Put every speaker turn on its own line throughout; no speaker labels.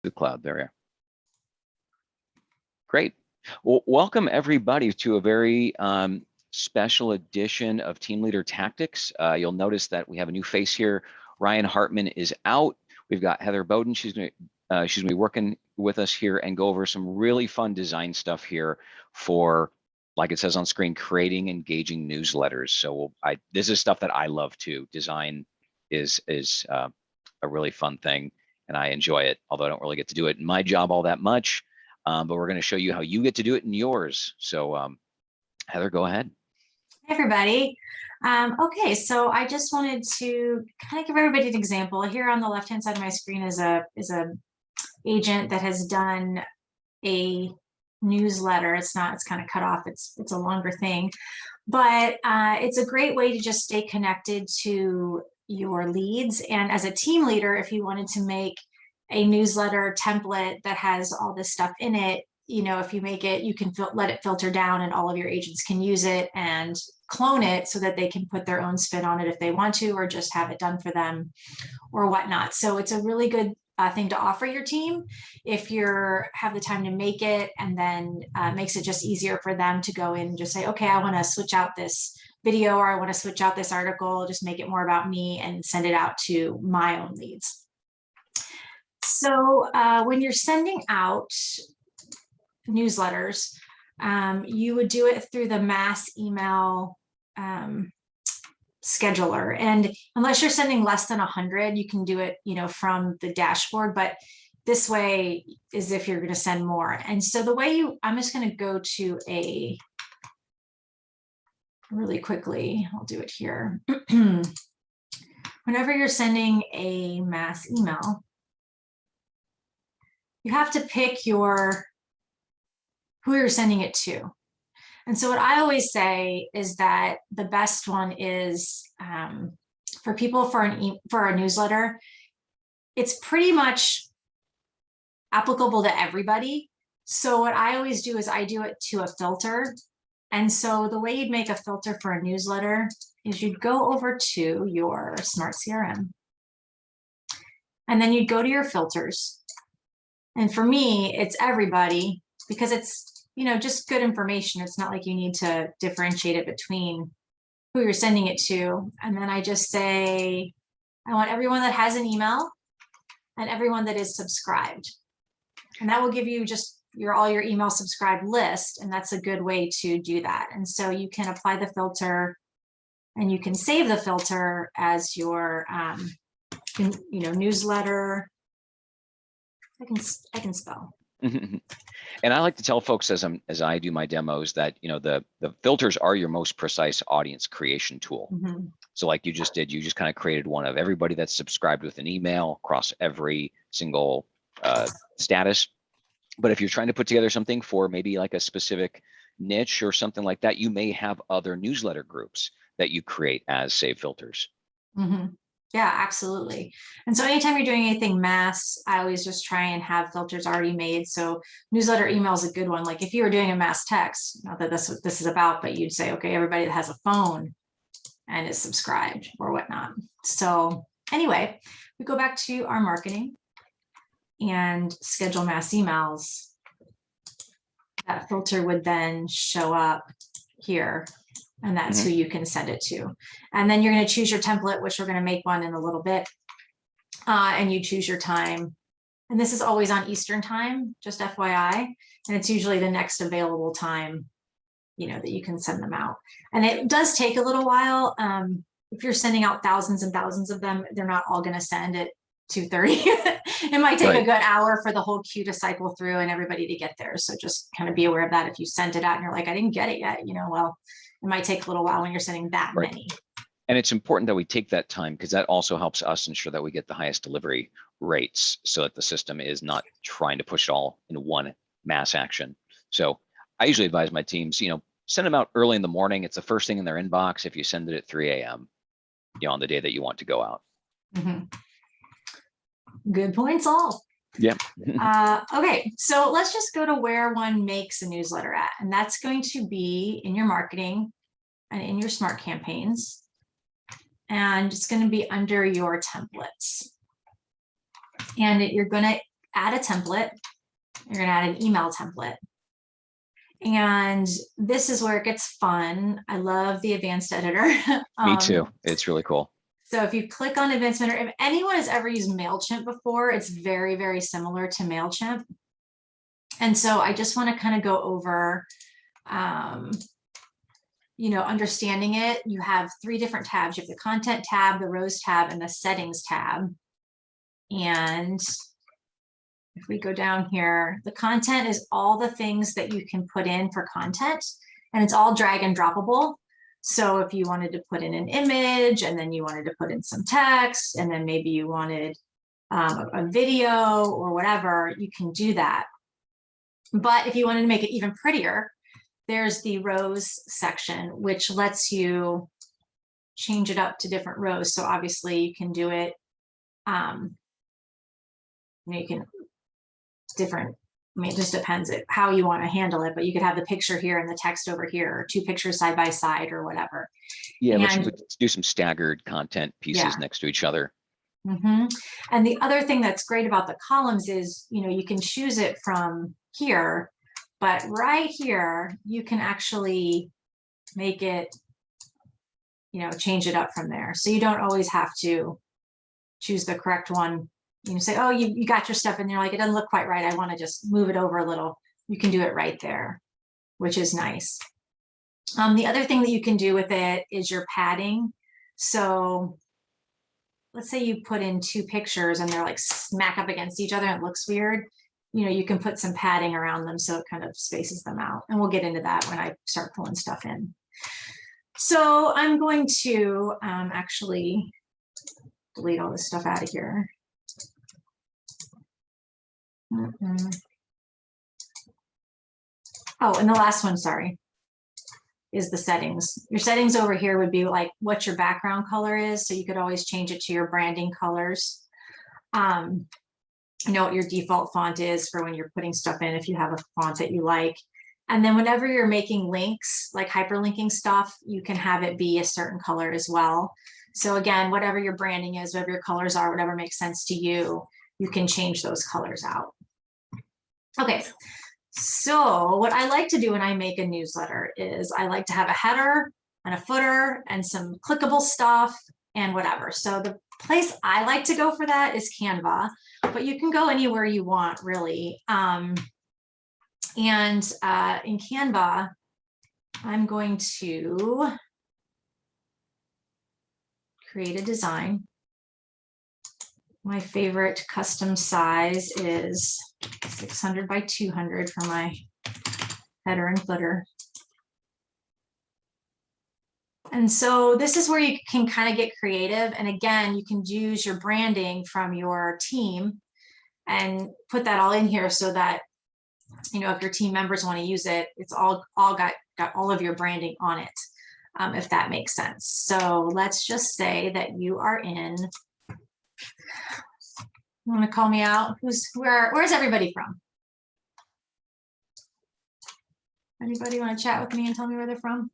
the cloud. There we are. Great. Well, welcome everybody to a very special edition of Team Leader Tactics. You'll notice that we have a new face here. Ryan Hartman is out. We've got Heather Bowden. She's gonna be working with us here and go over some really fun design stuff here for, like it says on screen, creating engaging newsletters. So this is stuff that I love too. Design is a really fun thing, and I enjoy it, although I don't really get to do it in my job all that much. But we're going to show you how you get to do it in yours. So Heather, go ahead.
Hey, everybody. Okay, so I just wanted to kind of give everybody an example. Here on the left-hand side of my screen is a agent that has done a newsletter. It's kind of cut off. It's a longer thing, but it's a great way to just stay connected to your leads. And as a team leader, if you wanted to make a newsletter template that has all this stuff in it, you know, if you make it, you can let it filter down and all of your agents can use it and clone it so that they can put their own spin on it if they want to, or just have it done for them or whatnot. So it's a really good thing to offer your team if you have the time to make it, and then makes it just easier for them to go in and just say, okay, I want to switch out this video, or I want to switch out this article, just make it more about me and send it out to my own leads. So when you're sending out newsletters, you would do it through the mass email scheduler. And unless you're sending less than 100, you can do it, you know, from the dashboard. But this way is if you're going to send more. And so the way I'm just going to go to really quickly, I'll do it here. Whenever you're sending a mass email, you have to pick who you're sending it to. And so what I always say is that the best one is for people for a newsletter. It's pretty much applicable to everybody. So what I always do is I do it to a filter. And so the way you'd make a filter for a newsletter is you'd go over to your Smart CRM, and then you'd go to your filters. And for me, it's everybody, because it's, you know, just good information. It's not like you need to differentiate it between who you're sending it to. And then I just say, I want everyone that has an email and everyone that is subscribed. And that will give you just all your email subscribed list. And that's a good way to do that. And so you can apply the filter, and you can save the filter as your, you know, newsletter. I can spell.
And I like to tell folks as I do my demos that, you know, the filters are your most precise audience creation tool.
Mm-hmm.
So like you just did, you just kind of created one of everybody that's subscribed with an email across every single status. But if you're trying to put together something for maybe like a specific niche or something like that, you may have other newsletter groups that you create as save filters.
Mm-hmm. Yeah, absolutely. And so anytime you're doing anything mass, I always just try and have filters already made. So newsletter email is a good one. Like if you were doing a mass text, not that that's what this is about, but you'd say, okay, everybody that has a phone and is subscribed or whatnot. So anyway, we go back to our marketing and schedule mass emails. That filter would then show up here. And that's who you can send it to. And then you're going to choose your template, which we're going to make one in a little bit. And you choose your time. And this is always on Eastern time, just FYI. And it's usually the next available time, you know, that you can send them out. And it does take a little while. If you're sending out thousands and thousands of them, they're not all going to send at 2:30. It might take a good hour for the whole queue to cycle through and everybody to get there. So just kind of be aware of that. If you sent it out and you're like, I didn't get it yet, you know, well, it might take a little while when you're sending that many.
And it's important that we take that time, because that also helps us ensure that we get the highest delivery rates, so that the system is not trying to push it all in one mass action. So I usually advise my teams, you know, send them out early in the morning. It's the first thing in their inbox. If you send it at 3 a.m., you know, on the day that you want to go out.
Good points all.
Yeah.
Okay, so let's just go to where one makes a newsletter at, and that's going to be in your marketing and in your smart campaigns, and it's going to be under your templates. And you're going to add a template. You're gonna add an email template. And this is where it gets fun. I love the advanced editor.
Me too. It's really cool.
So if you click on advanced editor, if anyone has ever used MailChimp before, it's very, very similar to MailChimp. And so I just want to kind of go over, you know, understanding it. You have 3 different tabs. You have the content tab, the rows tab, and the settings tab. And if we go down here, the content is all the things that you can put in for content, and it's all drag and droppable. So if you wanted to put in an image, and then you wanted to put in some text, and then maybe you wanted a video or whatever, you can do that. But if you wanted to make it even prettier, there's the rows section, which lets you change it up to different rows. So obviously you can do it, you can different, I mean, it just depends how you want to handle it, but you could have the picture here and the text over here, or 2 pictures side by side or whatever.
Yeah, let's do some staggered content pieces next to each other.
And the other thing that's great about the columns is, you know, you can choose it from here, but right here, you can actually make it, you know, change it up from there. So you don't always have to choose the correct one. You say, oh, you got your stuff and you're like, it doesn't look quite right. I want to just move it over a little. You can do it right there, which is nice. The other thing that you can do with it is your padding. So let's say you put in 2 pictures and they're like smack up against each other and it looks weird. You know, you can put some padding around them so it kind of spaces them out. And we'll get into that when I start pulling stuff in. So I'm going to actually delete all this stuff out of here. Oh, and the last one, sorry, is the settings. Your settings over here would be like what your background color is. So you could always change it to your branding colors. You know what your default font is for when you're putting stuff in, if you have a font that you like. And then whenever you're making links, like hyperlinking stuff, you can have it be a certain color as well. So again, whatever your branding is, whatever your colors are, whatever makes sense to you, you can change those colors out. Okay, so what I like to do when I make a newsletter is I like to have a header and a footer and some clickable stuff and whatever. So the place I like to go for that is Canva, but you can go anywhere you want, really. In Canva, I'm going to create a design. My favorite custom size is 600 by 200 for my header and footer. And so this is where you can kind of get creative. And again, you can use your branding from your team and put that all in here so that, you know, if your team members want to use it, it's all got all of your branding on it, if that makes sense. So let's just say that you are in, you want to call me out? Where's everybody from? Anybody want to chat with me and tell me where they're from?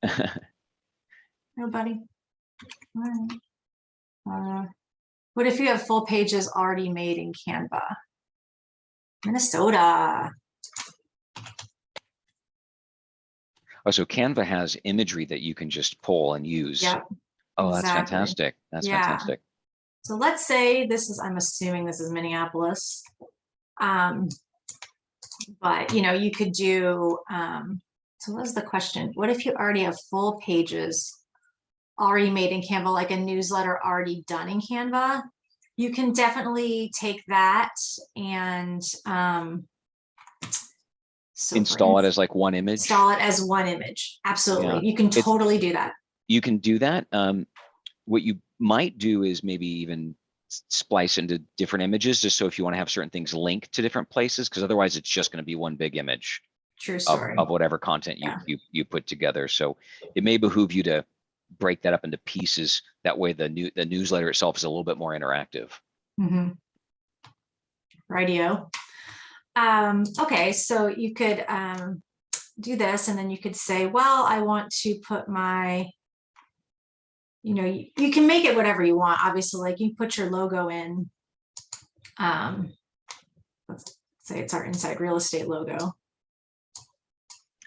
Nobody. All right. What if you have full pages already made in Canva? Minnesota.
Oh, so Canva has imagery that you can just pull and use.
Yep.
Oh, that's fantastic. That's fantastic.
So let's say this is, I'm assuming this is Minneapolis. But you know, you could do, so what was the question? What if you already have full pages already made in Canva, like a newsletter already done in Canva? You can definitely take that and
install it as like one image.
Install it as one image. Absolutely. Yeah. You can totally do that.
You can do that. What you might do is maybe even splice into different images, just so if you want to have certain things linked to different places, because otherwise it's just going to be one big image.
True story.
Of whatever content you put together. So it may behoove you to break that up into pieces. That way the newsletter itself is a little bit more interactive.
Mm-hmm. Radio. Okay, so you could do this, and then you could say, well, I want to put my, you know, you can make it whatever you want. Obviously, like you put your logo in. say it's our inside real estate logo.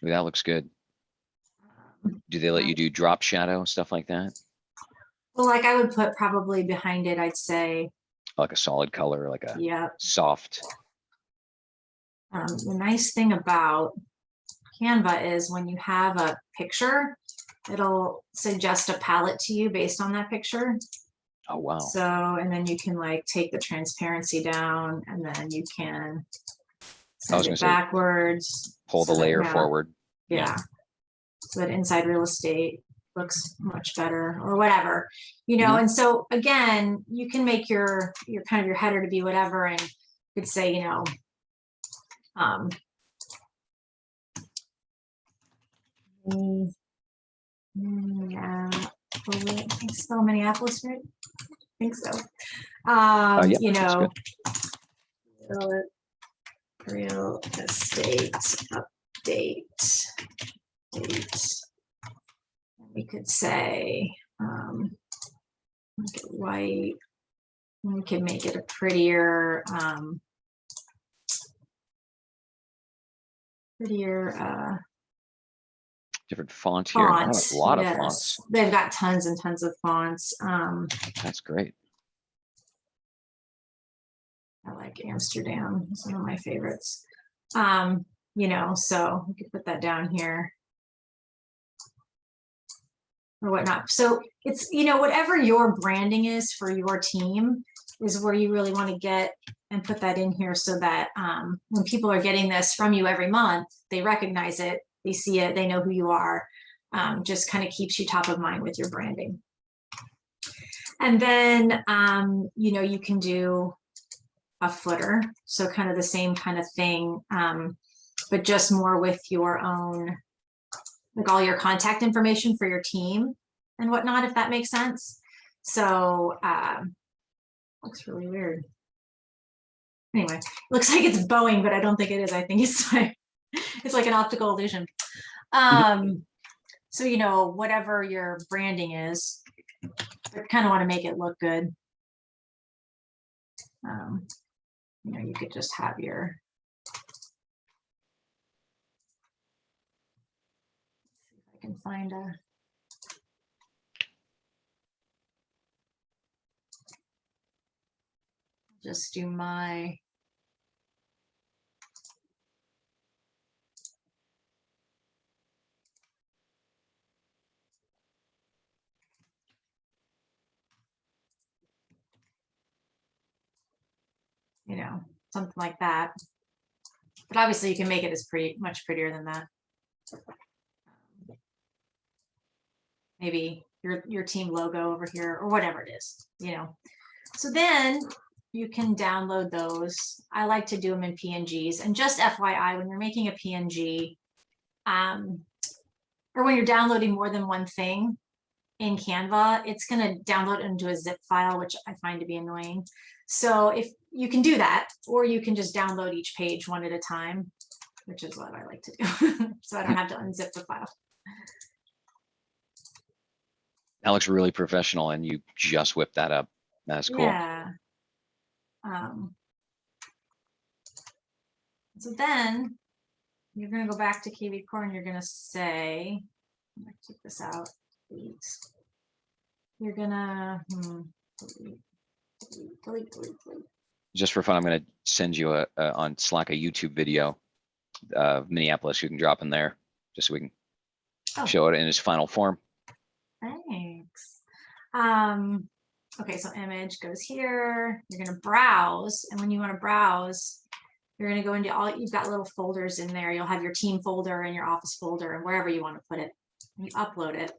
Ooh, that looks good. Do they let you do drop shadow, stuff like that?
Well, like I would put probably behind it, I'd say,
Like a solid color, like a
yeah.
soft.
The nice thing about Canva is when you have a picture, it'll suggest a palette to you based on that picture.
Oh, wow.
So, and then you can like take the transparency down, and then you can send it backwards.
Pull the layer forward.
Yeah. So that inside real estate looks much better, or whatever, you know. And so again, you can make your kind of your header to be whatever, and you could say, you know, yeah, spell Minneapolis right? I think so.
Yep,
you know, real estate update date. We could say make it white. We could make it a prettier
different font here. A lot of
yes.
fonts.
They've got tons and tons of fonts.
That's great.
I like Amsterdam. It's one of my favorites. You know, so we could put that down here or whatnot. So it's, you know, whatever your branding is for your team is where you really want to get and put that in here, so that when people are getting this from you every month, they recognize it, they see it, they know who you are. Just kind of keeps you top of mind with your branding. And then, you know, you can do a footer. So kind of the same kind of thing, but just more with your own, like all your contact information for your team and whatnot, if that makes sense. So looks really weird. Anyway, looks like it's Boeing, but I don't think it is. I think it's like an optical illusion. So, you know, whatever your branding is, I kind of want to make it look good. You know, you could just have your, see if I can find a, just do my, you know, something like that. But obviously you can make it as much prettier than that. Maybe your team logo over here or whatever it is, you know. So then you can download those. I like to do them in PNGs. And just FYI, when you're making a PNG, or when you're downloading more than one thing in Canva, it's going to download into a zip file, which I find to be annoying. So if you can do that, or you can just download each page one at a time, which is what I like to do. So I don't have to unzip the file.
That looks really professional, and you just whipped that up. That's cool.
Yeah. So then you're going to go back to KV Core, and you're going to say, I'm going to take this out, please. You're going to delete.
Just for fun, I'm going to send you on Slack a YouTube video of Minneapolis you can drop in there, just so we can show it in its final form.
Thanks. Okay, so image goes here. You're going to browse, and when you want to browse, you're going to go into all, you've got little folders in there. You'll have your team folder and your office folder and wherever you want to put it. And you upload it.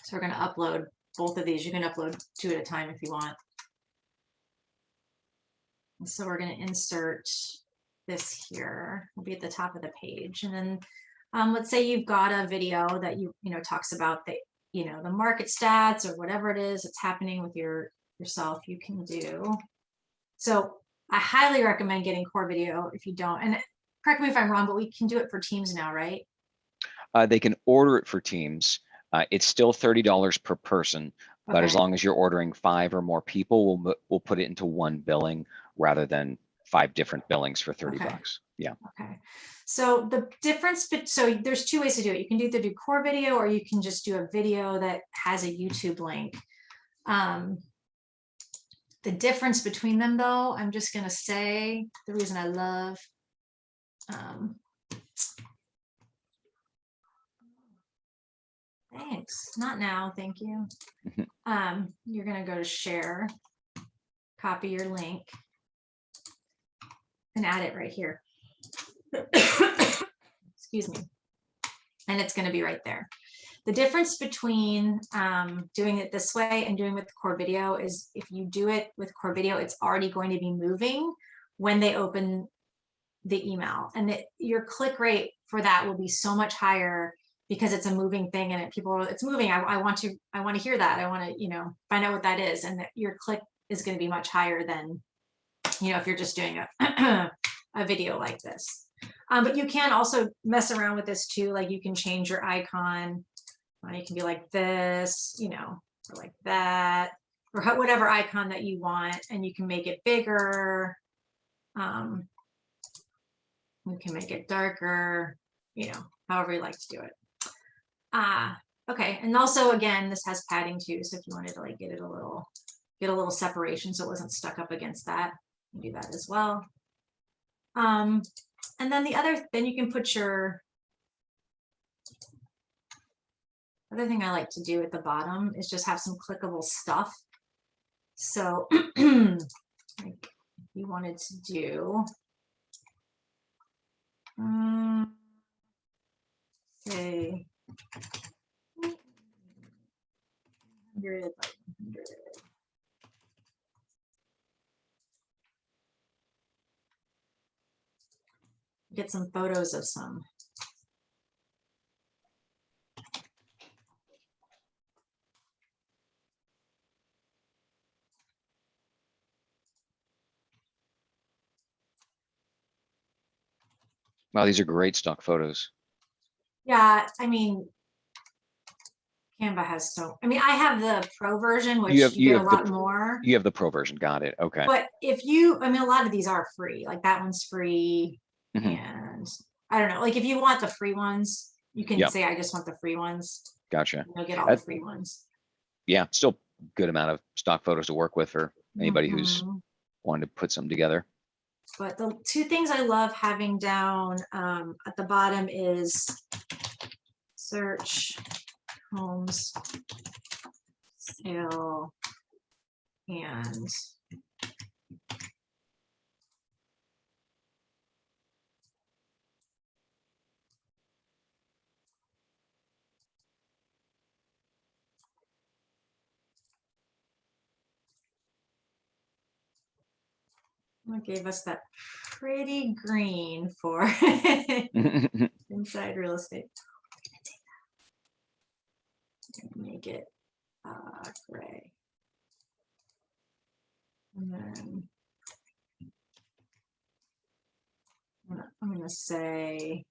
So we're going to upload both of these. You can upload 2 at a time if you want. And so we're going to insert this here. It'll be at the top of the page. And then let's say you've got a video that you know talks about the, you know, the market stats or whatever it is that's happening with yourself. You can do. So I highly recommend getting core video if you don't. And correct me if I'm wrong, but we can do it for teams now, right?
They can order it for teams. It's still $30 per person, but as long as you're ordering 5 or more people, we'll put it into one billing rather than 5 different billings for 30
Okay.
bucks. Yeah.
Okay. So the difference, so there's 2 ways to do it. You can either do core video, or you can just do a video that has a YouTube link. The difference between them, though, I'm just going to say the reason I love thanks. Not now. Thank you. You're going to go to share, copy your link, and add it right here. Excuse me. And it's going to be right there. The difference between doing it this way and doing it with core video is if you do it with core video, it's already going to be moving when they open the email, and your click rate for that will be so much higher because it's a moving thing, and it's moving. I want to hear that. I want to, find out what that is. And your click is going to be much higher than, if you're just doing a video like this. But you can also mess around with this too. Like you can change your icon. You can be like this, or like that, or whatever icon that you want, and you can make it bigger. You can make it darker, however you like to do it. Okay, and also again, this has padding too, so if you wanted to like get a little separation so it wasn't stuck up against that, you can do that as well. And then then you can put your other thing I like to do at the bottom is just have some clickable stuff. So like if you wanted to do say 100 by 100. Get some photos of some.
Wow, these are great stock photos.
Yeah, I mean, Canva has I have the pro version, which you get a lot more.
You have the pro version. Got it. Okay.
But a lot of these are free. Like that one's free. And I don't know, like if you want the free ones, you can say, I just want the free ones.
Gotcha.
You'll get all the free ones.
Yeah, still good amount of stock photos to work with for anybody who's wanting to put something together.
But the 2 things I love having down at the bottom is search, homes, sale, and what gave us that pretty green for inside real estate. Make it gray. And then I'm going to say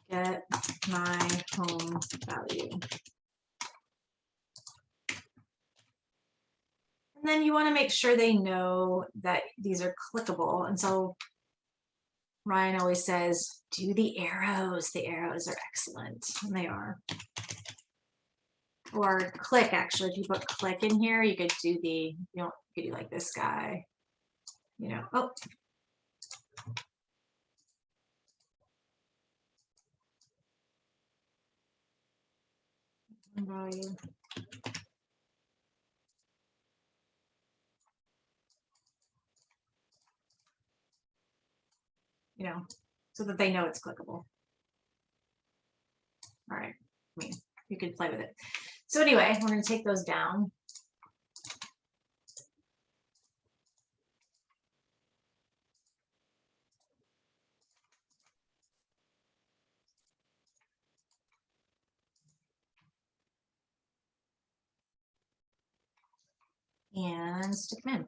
get my home value. And then you want to make sure they know that these are clickable. And so Ryan always says, do the arrows. The arrows are excellent. And they are. Or click, actually. If you put click in here, you could do you could do like this guy. Oh. Value. So that they know it's clickable. All right. You could play with it. So anyway, we're going to take those down. And stick them in.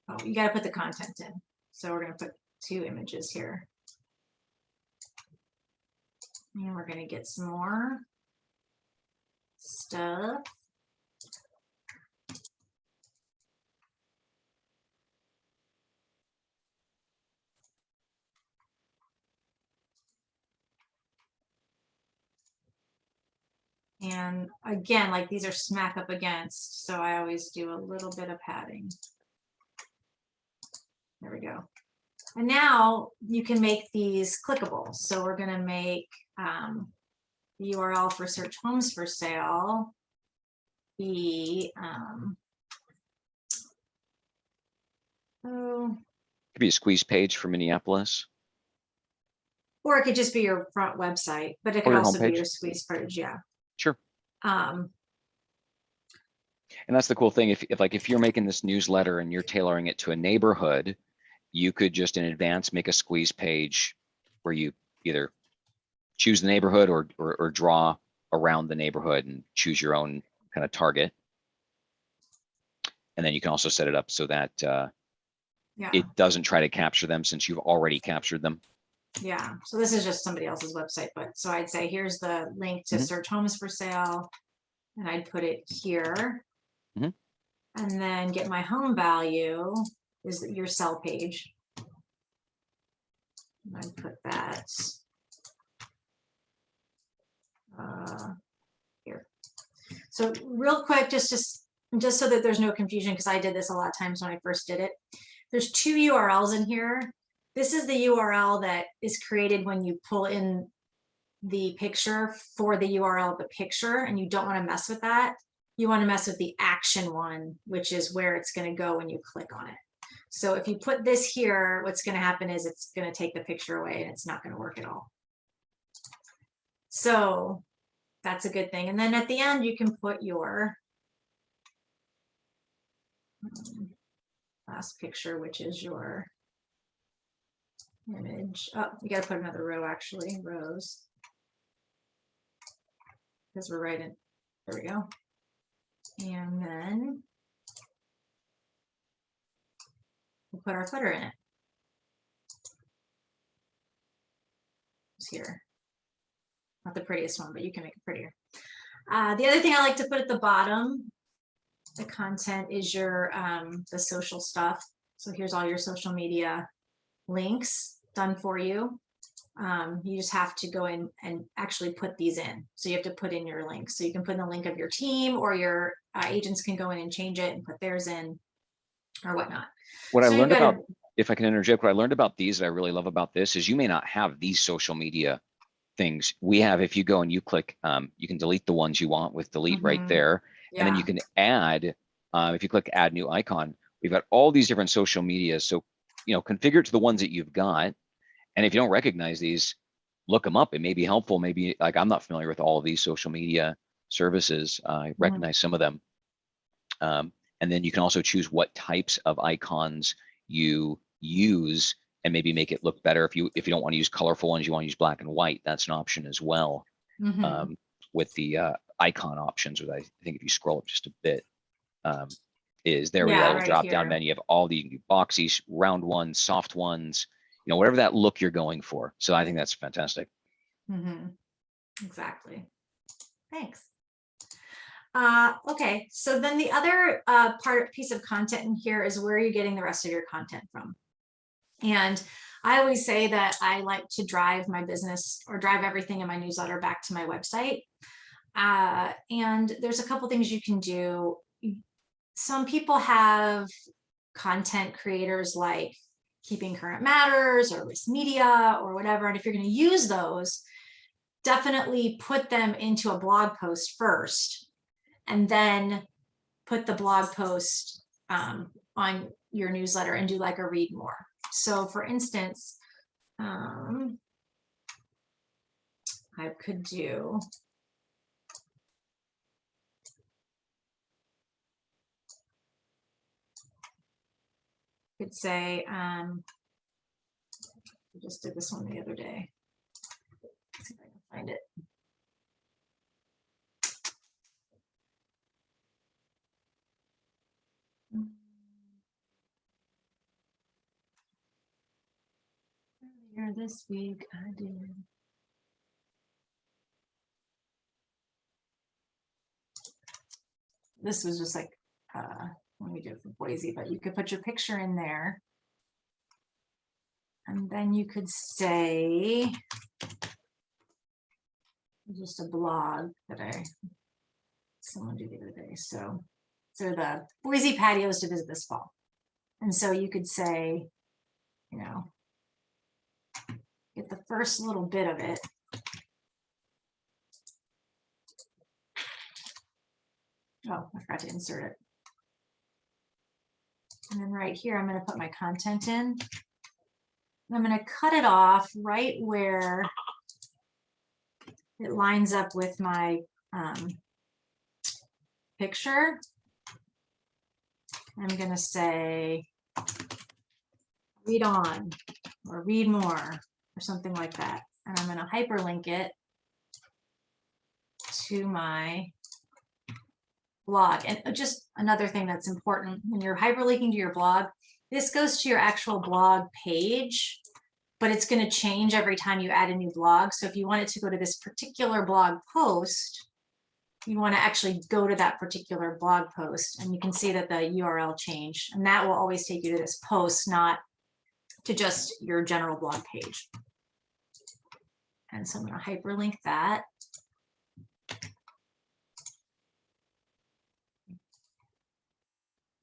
Oh, you got to put the content in. So we're going to put 2 images here. And we're going to get some more stuff. And again, like these are smack up against, so I always do a little bit of padding. There we go. And now you can make these clickable. So we're going to make the URL for search homes for sale be
Could be a squeeze page for Minneapolis.
Or it could just be your front website, but it could also be your squeeze page. Yeah.
Sure.
And
that's the cool thing. If you're making this newsletter and you're tailoring it to a neighborhood, you could just in advance make a squeeze page where you either choose the neighborhood or draw around the neighborhood and choose your own kind of target. And then you can also set it up so that it doesn't try to capture them since you've already captured them.
Yeah, so this is just somebody else's website, but so I'd say here's the link to search homes for sale, and I'd put it here, and then get my home value is your sell page. And I'd put that here. So real quick, just so that there's no confusion, because I did this a lot of times when I first did it. There's 2 URLs in here. This is the URL that is created when you pull in the picture for the URL of the picture, and you don't want to mess with that. You want to mess with the action one, which is where it's going to go when you click on it. So if you put this here, what's going to happen is it's going to take the picture away and it's not going to work at all. So that's a good thing. And then at the end, you can put your last picture, which is your image. Oh, you got to put another row, actually, rows, because we're right in. There we go. And then we'll put our footer in it. It's here. Not the prettiest one, but you can make it prettier. The other thing I like to put at the bottom, the content, is your the social stuff. So here's all your social media links done for you. You just have to go in and actually put these in. So you have to put in your links. So you can put in the link of your team, or your agents can go in and change it and put theirs in or whatnot.
What I learned about, if I can interject, what I learned about these that I really love about this is you may not have these social media things. We have, if you go and you click, you can delete the ones you want with delete right there. And then you can add, if you click add new icon, we've got all these different social media. So, configure it to the ones that you've got. And if you don't recognize these, look them up. It may be helpful. Maybe, like, I'm not familiar with all of these social media services. I recognize some of them. And then you can also choose what types of icons you use and maybe make it look better. If you don't want to use colorful ones, you want to use black and white, that's an option as well. With the icon options, which I think if you scroll up just a bit, is there we go,
right
drop
here.
down menu. You have all the boxy, round ones, soft ones, whatever that look you're going for. So I think that's fantastic.
Exactly. Thanks. Okay, so then the other piece of content in here is where you're getting the rest of your content from. And I always say that I like to drive my business or drive everything in my newsletter back to my website. And there's a couple things you can do. Some people have content creators like Keeping Current Matters or Risk Media or whatever. And if you're going to use those, definitely put them into a blog post first, and then put the blog post on your newsletter and do like a read more. So for instance, I could do say, I just did this one the other day. Let's see if I can find it. Here this week I did. This was just like, let me do it for Boise, but you could put your picture in there. And then you could say, just a blog that someone did the other day. So the Boise patios to visit this fall. And so you could say, you know, get the first little bit of it. Oh, I forgot to insert it. And then right here, I'm going to put my content in. I'm going to cut it off right where it lines up with my picture. I'm going to say, read on or read more or something like that. And I'm going to hyperlink it to my blog. And just another thing that's important when you're hyperlinking to your blog, this goes to your actual blog page, but it's going to change every time you add a new blog. So if you want it to go to this particular blog post, you want to actually go to that particular blog post, and you can see that the URL changed, and that will always take you to this post, not to just your general blog page. And so I'm going to hyperlink that.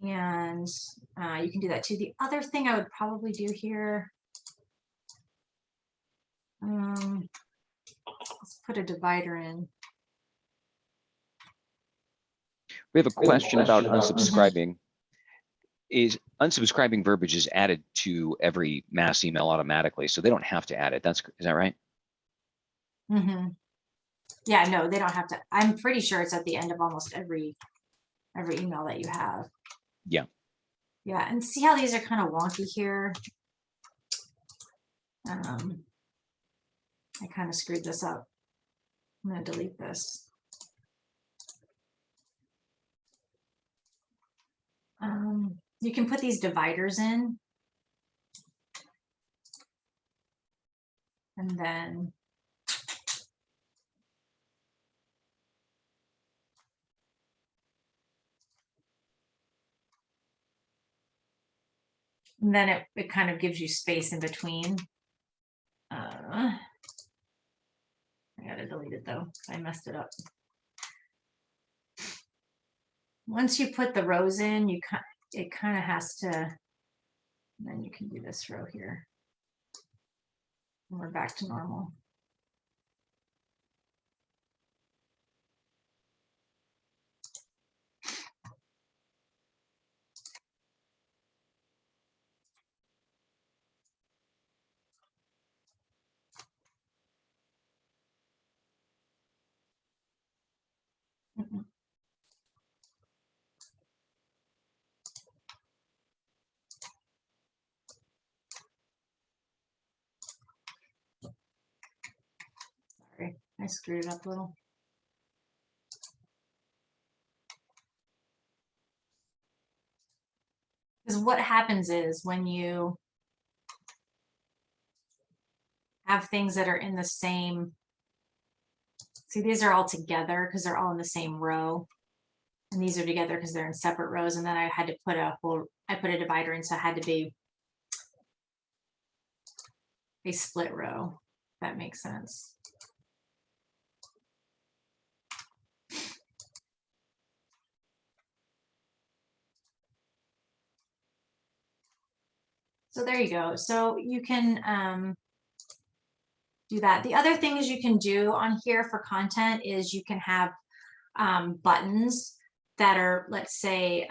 And you can do that too. The other thing I would probably do here, let's put a divider in.
We have a question about unsubscribing. Is unsubscribing verbiage is added to every mass email automatically, so they don't have to add it. Is that right?
Mm-hmm. Yeah, no, they don't have to. I'm pretty sure it's at the end of almost every email that you have.
Yeah.
Yeah, and see how these are kind of wonky here. I kind of screwed this up. I'm going to delete this. You can put these dividers in. And then it kind of gives you space in between. I gotta delete it though. I messed it up. Once you put the rows in, it kind of has to, and then you can do this row here. And we're back to normal. Sorry, I screwed it up a little. Because what happens is when you have things that are in the same, see, these are all together because they're all in the same row. And these are together because they're in separate rows. And then I had to put I put a divider in, so it had to be a split row. If that makes sense. So there you go. So you can do that. The other things you can do on here for content is you can have buttons that are, let's say,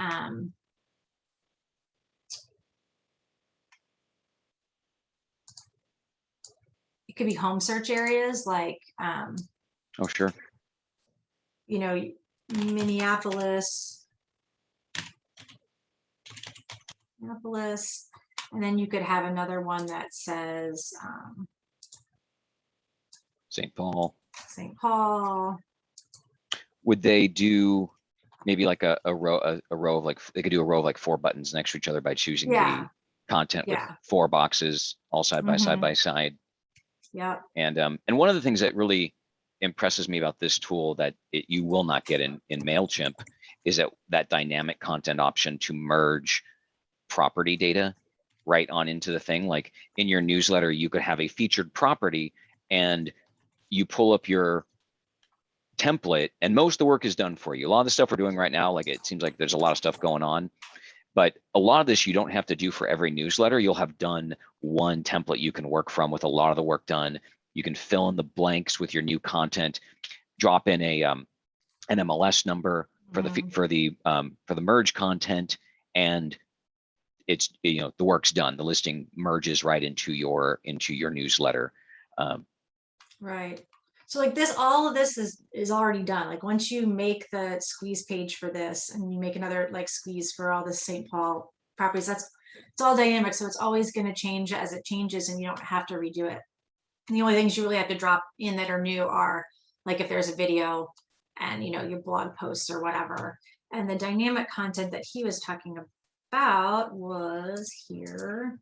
it could be home search areas like,
Oh, sure.
You know, Minneapolis, and then you could have another one that says
St. Paul.
St. Paul.
Would they do maybe like a row of like, they could do a row of like 4 buttons next to each other by choosing
Yeah.
the content with
Yeah.
4 boxes all side by side.
Yeah.
And one of the things that really impresses me about this tool that you will not get in MailChimp is that dynamic content option to merge property data right on into the thing. Like in your newsletter, you could have a featured property and you pull up your template and most of the work is done for you. A lot of the stuff we're doing right now, like it seems like there's a lot of stuff going on, but a lot of this you don't have to do for every newsletter. You'll have done one template you can work from with a lot of the work done. You can fill in the blanks with your new content, drop in an MLS number for the merge content, and it's, you know, the work's done. The listing merges right into your newsletter.
Right. So like this, all of this is already done. Like once you make the squeeze page for this and you make another like squeeze for all the St. Paul properties, it's all dynamic. So it's always going to change as it changes and you don't have to redo it. And the only things you really have to drop in that are new are like if there's a video and, you know, your blog posts or whatever. And the dynamic content that he was talking about was here.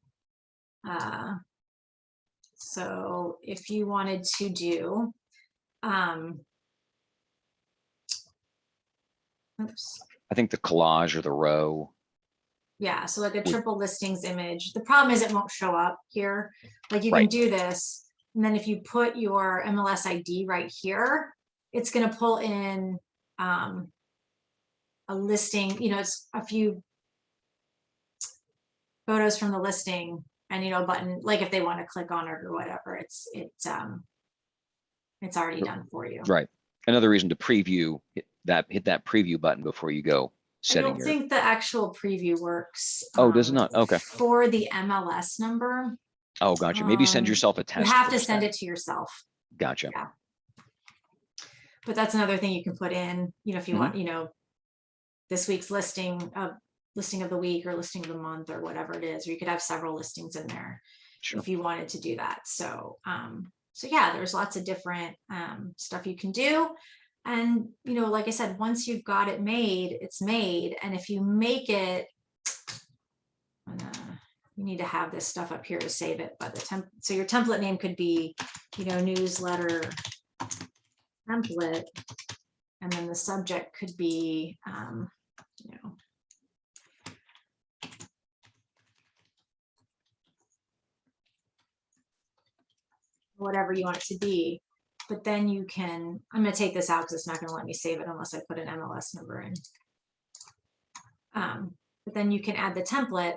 So if you wanted to do, oops.
I think the collage or the row.
Yeah, so like a triple listings image. The problem is it won't show up here. Like you can do this, and then if you put your MLS ID right here, it's going to pull in a listing. You know, it's a few photos from the listing, and you know, a button like if they want to click on it or whatever. It's already done for you.
Right. Another reason to preview hit that preview button before you go.
I don't think the actual preview works.
Oh, does it not? Okay.
For the MLS number.
Oh, gotcha. Maybe send yourself a test.
You have to send it to yourself.
Gotcha.
Yeah. But that's another thing you can put in, you know, if you want, you know, this week's listing of the week or listing of the month or whatever it is, or you could have several listings in there if you wanted to do that. So, so yeah, there's lots of different stuff you can do. And, you know, like I said, once you've got it made, it's made. And if you make it, you need to have this stuff up here to save it. But so your template name could be, you know, newsletter template. And then the subject could be, you know, whatever you want it to be. But then you can, I'm going to take this out because it's not going to let me save it unless I put an MLS number in. But then you can add the template.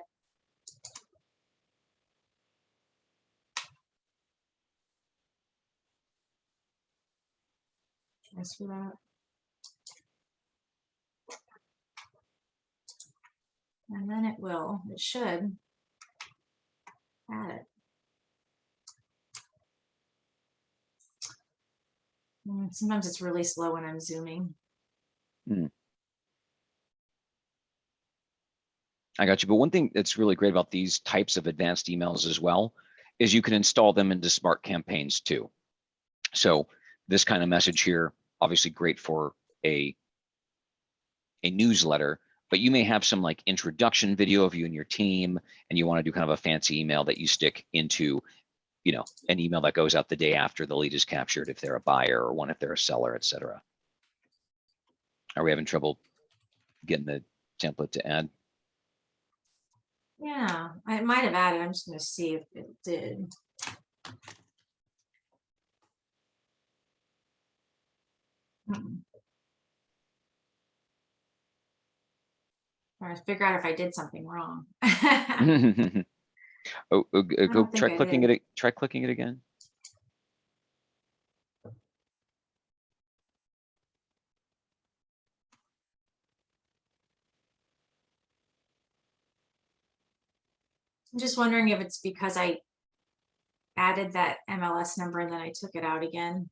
Thanks for that. And then it should add it. Sometimes it's really slow when I'm zooming.
I got you. But one thing that's really great about these types of advanced emails as well is you can install them into Smart Campaigns too. So this kind of message here, obviously great for a newsletter, but you may have some like introduction video of you and your team, and you want to do kind of a fancy email that you stick into, you know, an email that goes out the day after the lead is captured if they're a buyer, or one if they're a seller, etc. Are we having trouble getting the template to add?
Yeah, I might have added. I'm just going to see if it did. Trying to figure out if I did something wrong.
Go try clicking it. Try clicking it again.
I'm just wondering if it's because I added that MLS number and then I took it out again.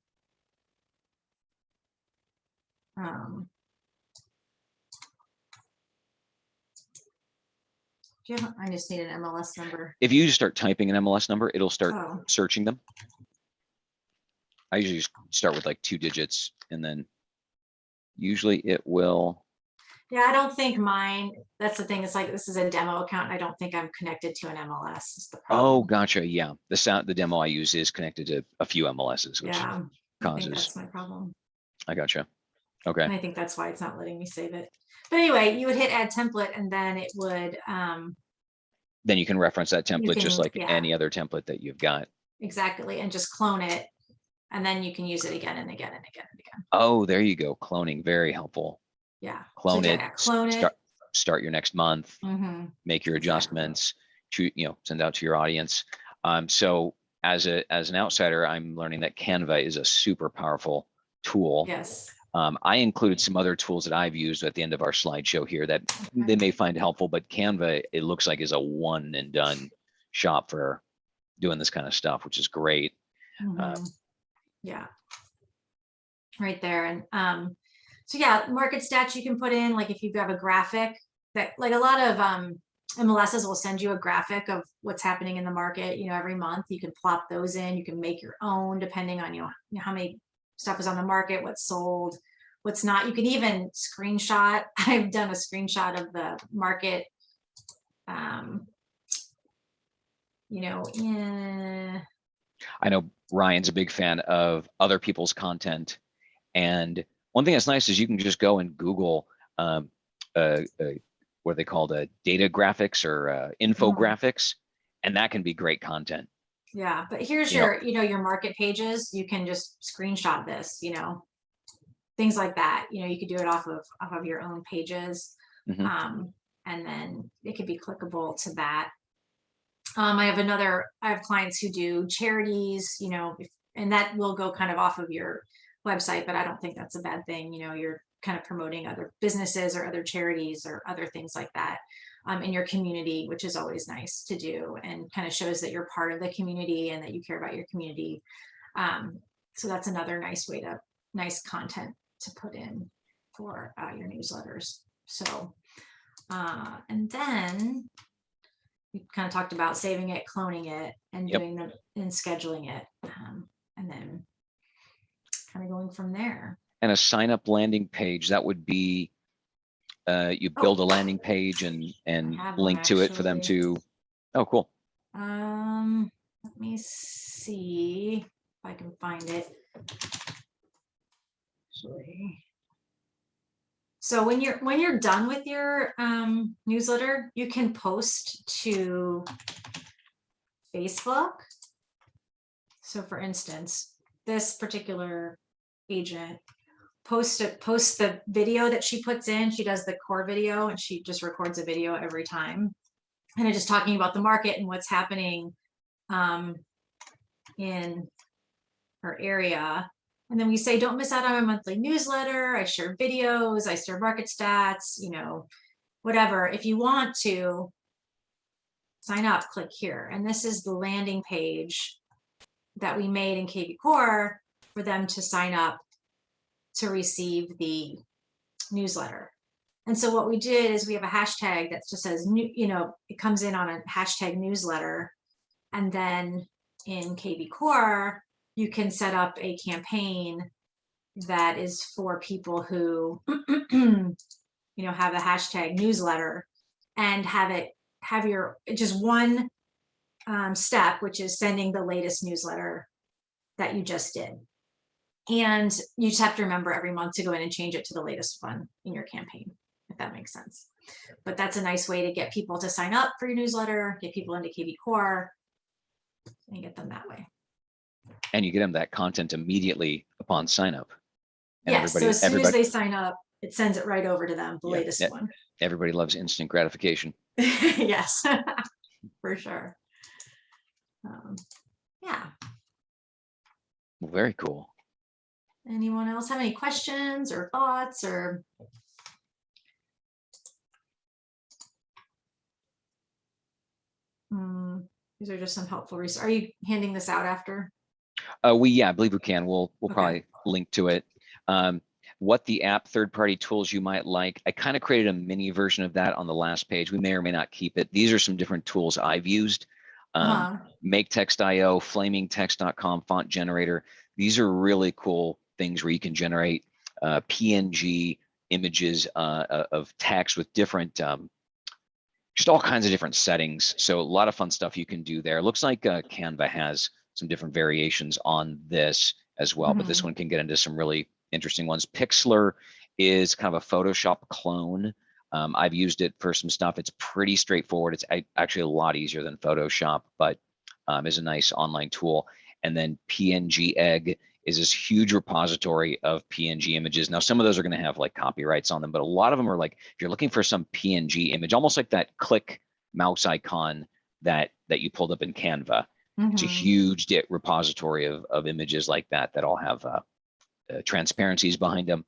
I just need an MLS number.
If you just start typing an MLS number, it'll start searching them. I usually just start with like 2 digits, and then usually it will.
Yeah, I don't think mine, that's the thing. It's like, this is a demo account. I don't think I'm connected to an MLS is the
Oh,
problem.
gotcha. Yeah, the demo I use is connected to a few MLSs, which
Yeah, I think
causes.
that's my problem.
I gotcha. Okay.
And I think that's why it's not letting me save it. But anyway, you would hit add template and then it would,
Then you can reference that
you
template just
can,
like
yeah,
any other template that you've got.
exactly. And just clone it. And then you can use it again and again and again and again.
Oh, there you go. Cloning, very helpful.
Yeah. So
Clone it,
yeah, clone it.
start your next month, make your
Exactly.
adjustments, send out to your audience. So as an outsider, I'm learning that Canva is a super powerful tool.
Yes.
I included some other tools that I've used at the end of our slideshow here that they may find helpful, but Canva, it looks like, is a one and done shop for doing this kind of stuff, which is great.
Yeah. Right there. And so yeah, market stats you can put in, like if you have a graphic that, like a lot of MLSs will send you a graphic of what's happening in the market, every month. You can plop those in, you can make your own depending on, how many stuff is on the market, what's sold, what's not. You can even screenshot. I've done a screenshot of the market, yeah.
I know Ryan's a big fan of other people's content. And one thing that's nice is you can just go and Google what are they called, data graphics or infographics, and that can be great content.
Yeah, but here's your, your market pages. You can just screenshot this, things like that. You could do it off of your own pages. And then it could be clickable to that. I have clients who do charities, and that will go kind of off of your website, but I don't think that's a bad thing. You're kind of promoting other businesses or other charities or other things like that in your community, which is always nice to do and kind of shows that you're part of the community and that you care about your community. So that's another nice content to put in for your newsletters. So, and then we kind of talked about saving it, cloning it, and doing them and scheduling it, and then kind of going from there.
And a sign up landing page, that would be you build a landing page and link to it for them to. Oh, cool.
Let me see if I can find it. Actually. So when you're done with your newsletter, you can post to Facebook. So for instance, this particular agent posts the video that she puts in. She does the core video and she just records a video every time. And I'm just talking about the market and what's happening in her area. And then we say, don't miss out on my monthly newsletter. I share videos, I share market stats, whatever. If you want to sign up, click here. And this is the landing page that we made in KB Core for them to sign up to receive the newsletter. And so what we did is we have a hashtag that just says, it comes in on a hashtag newsletter. And then in KB Core, you can set up a campaign that is for people who, have a hashtag newsletter and have your just one step, which is sending the latest newsletter that you just did. And you just have to remember every month to go in and change it to the latest one in your campaign, if that makes sense. But that's a nice way to get people to sign up for your newsletter, get people into KB Core, and get them that way.
And you get them that content immediately upon sign up.
And yes, so as soon as they sign up, it sends it right over to them, the latest one.
Everybody loves instant gratification.
Yes, for sure. Yeah.
Well, very cool.
Anyone else have any questions or thoughts or? These are just some helpful resources. Are you handing this out after?
I believe we can. We'll probably link to it. What the app third-party tools you might like. I kind of created a mini version of that on the last page. We may or may not keep it. These are some different tools I've used. MakeText.io, FlamingText.com, Font Generator. These are really cool things where you can generate PNG images of text with different, just all kinds of different settings. So a lot of fun stuff you can do there. It looks like Canva has some different variations on this as well, but this one can get into some really interesting ones. Pixlr is kind of a Photoshop clone. I've used it for some stuff. It's pretty straightforward. It's actually a lot easier than Photoshop, but is a nice online tool. And then PNG Egg is this huge repository of PNG images. Now, some of those are going to have like copyrights on them, but a lot of them are like, if you're looking for some PNG image, almost like that click mouse icon that you pulled up in Canva. It's a huge repository of images like that all have transparencies behind them.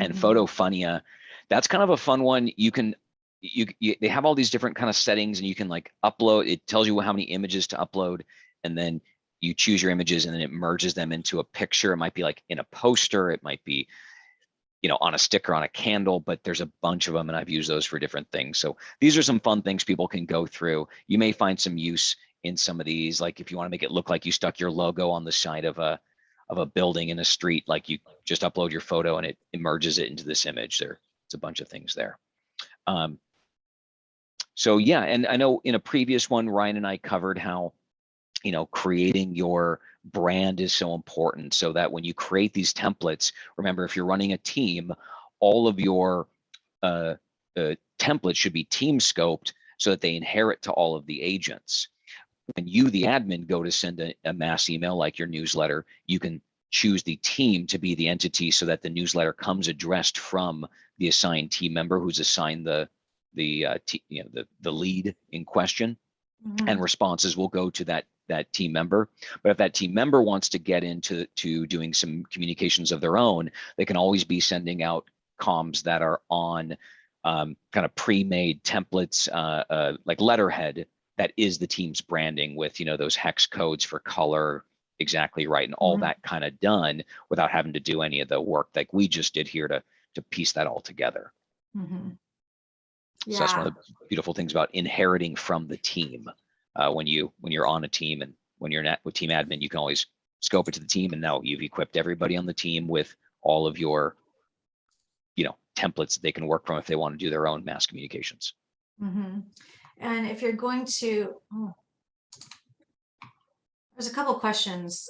And Photofunia, that's kind of a fun one. You can, they have all these different kind of settings, and you can like upload. It tells you how many images to upload, and then you choose your images, and then it merges them into a picture. It might be like in a poster. It might be, you know, on a sticker, on a candle, but there's a bunch of them, and I've used those for different things. So these are some fun things people can go through. You may find some use in some of these, like if you want to make it look like you stuck your logo on the side of a building in a street, like you just upload your photo and it merges it into this image. It's a bunch of things there. So yeah, and I know in a previous one, Ryan and I covered how, you know, creating your brand is so important, so that when you create these templates, remember, if you're running a team, all of your templates should be team scoped so that they inherit to all of the agents. When you, the admin, go to send a mass email like your newsletter, you can choose the team to be the entity so that the newsletter comes addressed from the assigned team member who's assigned the lead in question, and responses will go to that team member. But if that team member wants to get into doing some communications of their own, they can always be sending out comms that are on kind of pre-made templates, like letterhead, that is the team's branding with, you know, those hex codes for color exactly right, and all that kind of done without having to do any of the work like we just did here to piece that all together. So that's one of the beautiful things about inheriting from the team. When you're on a team, and when you're with team admin, you can always scope it to the team, and now you've equipped everybody on the team with all of your, you know, templates that they can work from if they want to do their own mass communications.
And if you're going to, there's a couple questions.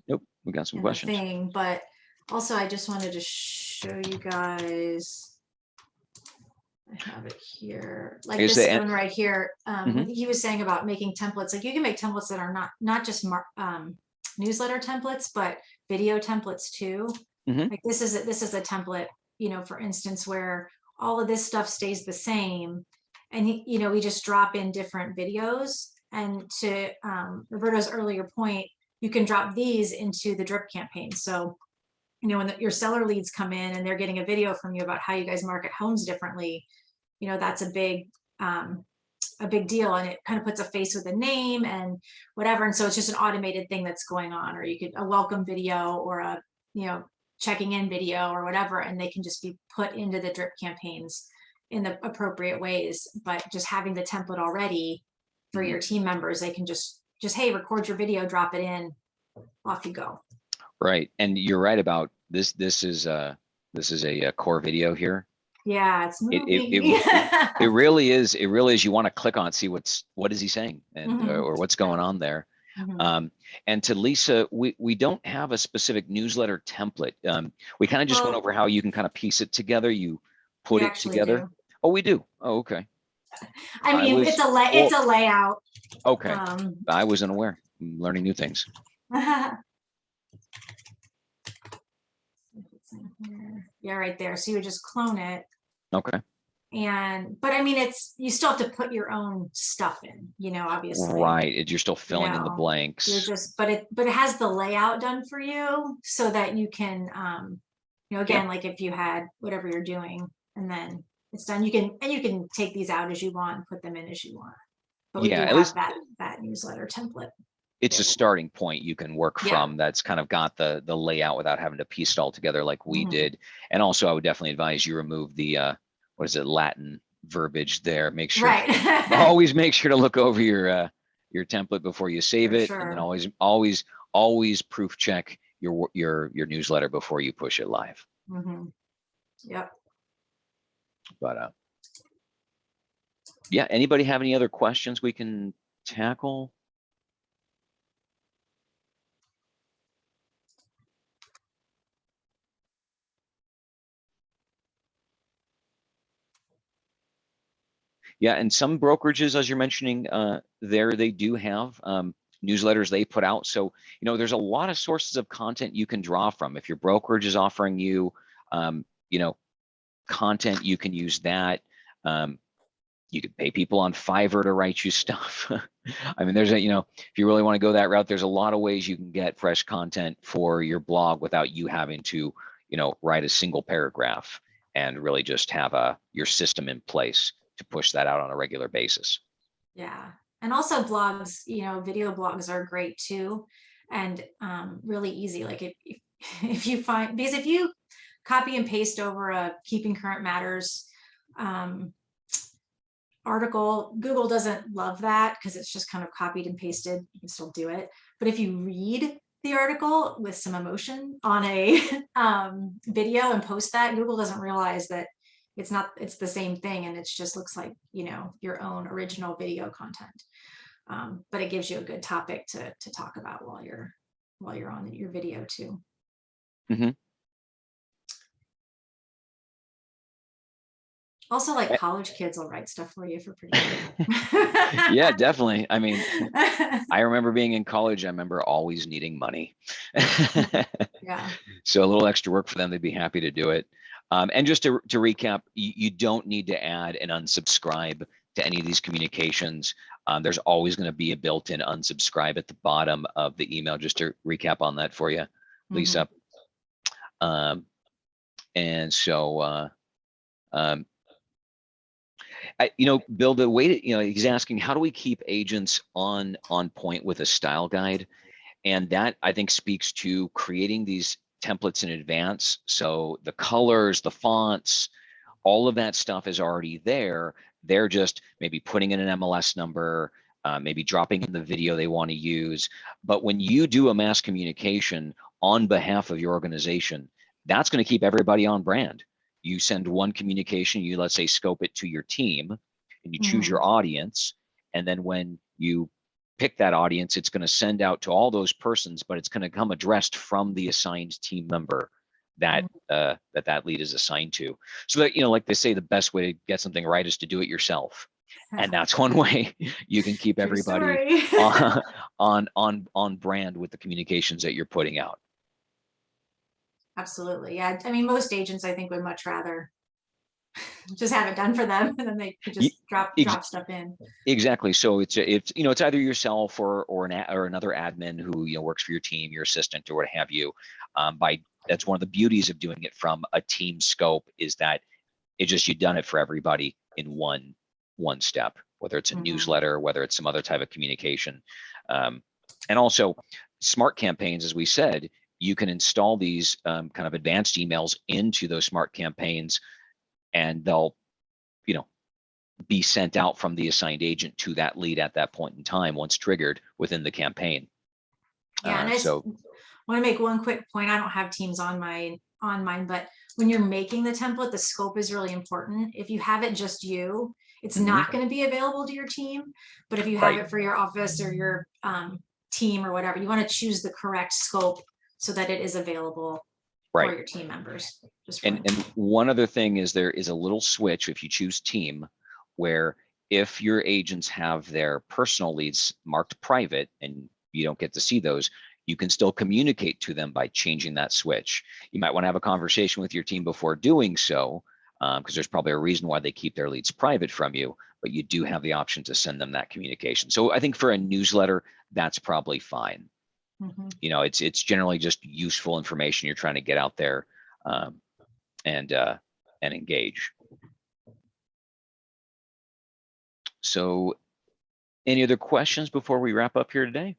Nope, we got some questions.
But also I just wanted to show you guys. I have it here, like this one right here. He was saying about making templates. Like you can make templates that are not just newsletter templates, but video templates too. Like this is a template, you know, for instance, where all of this stuff stays the same, and you know, we just drop in different videos. And to Roberto's earlier point, you can drop these into the drip campaign. So, you know, when your seller leads come in and they're getting a video from you about how you guys market homes differently, you know, that's a big deal, and it kind of puts a face with a name and whatever. And so it's just an automated thing that's going on, or you could a welcome video, or a, you know, checking in video or whatever, and they can just be put into the drip campaigns in the appropriate ways. But just having the template already for your team members, they can just hey, record your video, drop it in, off you go.
Right, and you're right about this. This is a core video here.
Yeah, it's moving.
It really is. It really is. You want to click on it, see what is he saying, and or what's going on there. And to Lisa, we don't have a specific newsletter template. We kind of just went over how you can kind of piece it together. You put it together. Do. Oh, we do. Oh, okay.
I mean, it's a layout.
Okay. I was unaware. I'm learning new things.
Yeah, right there. So you would just clone it.
Okay.
But I mean, you still have to put your own stuff in, you know, obviously.
Right. You're still filling in the blanks.
But it has the layout done for you so that you can, you know, again, like if you had whatever you're doing and then it's done, you can take these out as you want and put them in as you want. But we do have that newsletter template.
It's a starting point you can work from that's kind of got the layout without having to piece it all together like we did. And also I would definitely advise you remove the Latin verbiage there. Make sure always make sure to look over your template before you save it. And then always proof check your newsletter before you push it live.
Yep.
But yeah, anybody have any other questions we can tackle? Yeah, and some brokerages, as you're mentioning, they do have newsletters they put out. So, there's a lot of sources of content you can draw from. If your brokerage is offering you, content, you can use that. You could pay people on Fiverr to write you stuff. I mean, if you really want to go that route, there's a lot of ways you can get fresh content for your blog without you having to, write a single paragraph and really just have your system in place to push that out on a regular basis.
Yeah. And also blogs, video blogs are great too. And really easy. Like if you find, because if you copy and paste over a Keeping Current Matters article, Google doesn't love that because it's just kind of copied and pasted. You can still do it. But if you read the article with some emotion on a video and post that, Google doesn't realize that it's the same thing, and it just looks like your own original video content. But it gives you a good topic to talk about while you're on your video too.
Mm-hmm.
Also, like college kids will write stuff for you for pretty good.
Yeah, definitely. I mean, I remember being in college. I remember always needing money.
Yeah.
So a little extra work for them, they'd be happy to do it. And just to recap, you don't need to add an unsubscribe to any of these communications. There's always going to be a built-in unsubscribe at the bottom of the email, just to recap on that for you, Lisa. And so, Bill, the way to, he's asking, how do we keep agents on point with a style guide? And that, I think, speaks to creating these templates in advance. So the colors, the fonts, all of that stuff is already there. They're just maybe putting in an MLS number, maybe dropping in the video they want to use. But when you do a mass communication on behalf of your organization, that's going to keep everybody on brand. You send one communication, you, let's say, scope it to your team, and you choose your audience. And then when you pick that audience, it's going to send out to all those persons, but it's going to come addressed from the assigned team member that that lead is assigned to. So that, like they say, the best way to get something right is to do it yourself. And that's one way you can keep everybody on brand with the communications that you're putting out.
Absolutely. Yeah. I mean, most agents, I think, would much rather just have it done for them, and then they could just drop stuff in.
Exactly. So it's either yourself or another admin who works for your team, your assistant, or what have you. That's one of the beauties of doing it from a team scope, is that you've done it for everybody in one step, whether it's a newsletter, whether it's some other type of communication. And also smart campaigns, as we said, you can install these kind of advanced emails into those smart campaigns, and they'll be sent out from the assigned agent to that lead at that point in time, once triggered within the campaign.
Yeah, and I want to make one quick point. I don't have Teams on mine, but when you're making the template, the scope is really important. If you have it just you, it's not going to be available to your team. But if you have it for your office or your team or whatever, you want to choose the correct scope so that it is available for your team members.
And one other thing is, there is a little switch if you choose team, where if your agents have their personal leads marked private and you don't get to see those, you can still communicate to them by changing that switch. You might want to have a conversation with your team before doing so, because there's probably a reason why they keep their leads private from you, but you do have the option to send them that communication. So I think for a newsletter, that's probably fine. It's generally just useful information you're trying to get out there and engage. So any other questions before we wrap up here today?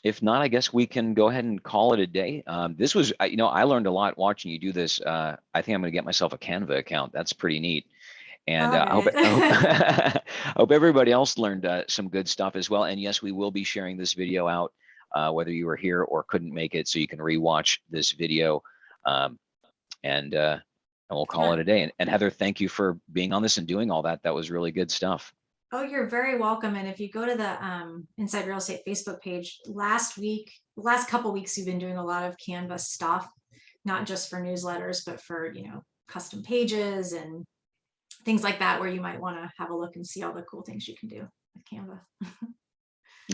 If not, I guess we can go ahead and call it a day. This was, I learned a lot watching you do this. I think I'm going to get myself a Canva account. That's pretty neat. And
love
I hope,
it.
I hope everybody else learned some good stuff as well. And yes, we will be sharing this video out, whether you were here or couldn't make it, so you can rewatch this video. And we'll call
Yeah.
it a day. And Heather, thank you for being on this and doing all that. That was really good stuff.
Oh, you're very welcome. And if you go to the Inside Real Estate Facebook page, last couple weeks, you've been doing a lot of Canva stuff, not just for newsletters, but for, custom pages and things like that, where you might want to have a look and see all the cool things you can do with Canva.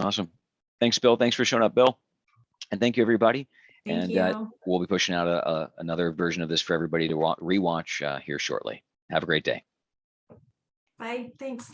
Awesome. Thanks, Bill. Thanks for showing up, Bill. And thank you, everybody.
Thank
And
you.
we'll be pushing out another version of this for everybody to rewatch here shortly. Have a great day.
Bye. Thanks.